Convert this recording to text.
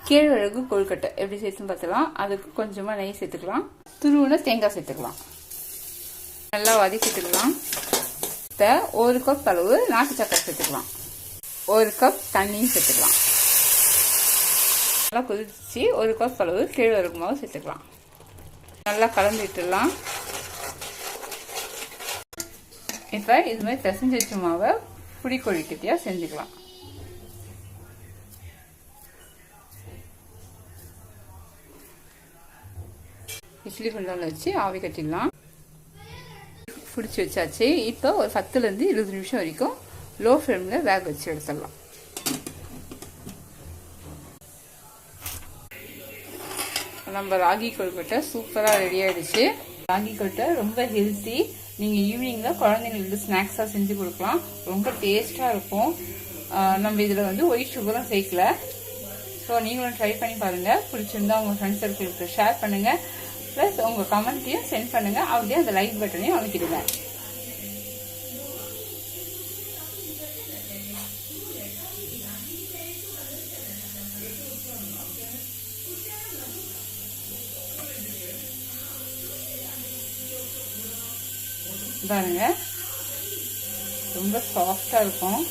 கேழ்வரகு கொழுக்கட்டை எப்படி சேர்த்துன்னு பார்த்துக்கலாம். அதுக்கு கொஞ்சமா நெய் சேர்த்துக்கலாம். துருவின தேங்காய் சேர்த்துக்கலாம். நல்லா வதக்கிட்டுக்கலாம். 1 கப் அளவு நாட்டு சக்கரை சேர்த்துக்கலாம். 1 கப் தண்ணியும் சேர்த்துக்கலாம். நல்லா கொதிச்சு 1 கப் அளவு கேழ்வரகு மாவு சேர்த்துக்கலாம். நல்லா கலந்து விட்டுடலாம். இப்போ இது மாதிரி பிசைஞ்சு வச்ச மாவை புடி கொழுக்கட்டையா செஞ்சுக்கலாம். இட்லி குண்டால வச்சு ஆவி கட்டிடலாம். பிடிச்சி வச்சாச்சு. இப்போ ஒரு 10லேருந்து 20 நிமிஷம் வரைக்கும் லோ ஃப்ளேமில் வேக வச்சு எடுத்துடலாம். நம்ம ராகி கொழுக்கட்டை சூப்பராக ரெடி ஆகிடுச்சு. ராகி கொழுக்கட்டை ரொம்ப ஹெல்த்தி. நீங்கள் ஈவினிங்கில் குழந்தைங்களுக்கு ஸ்நாக்ஸாக செஞ்சு கொடுக்கலாம். ரொம்ப டேஸ்ட்டாக இருக்கும். நம்ம இதில் வந்து ஒயிட் சுகரும் சேர்க்கல. ஸோ நீங்களும் ட்ரை பண்ணி பாருங்கள். பிடிச்சிருந்தா உங்கள் ஃப்ரெண்ட்ஸ் சர்க்கிளுக்கு ஷேர் பண்ணுங்கள். ப்ளஸ் உங்கள் கமெண்ட்டையும் சென்ட் பண்ணுங்கள். அப்படியே அந்த லைக் பட்டனையும் அமைக்கிடுங்க. பாருங்க ரொம்ப சாஃப்டா இருக்கும்.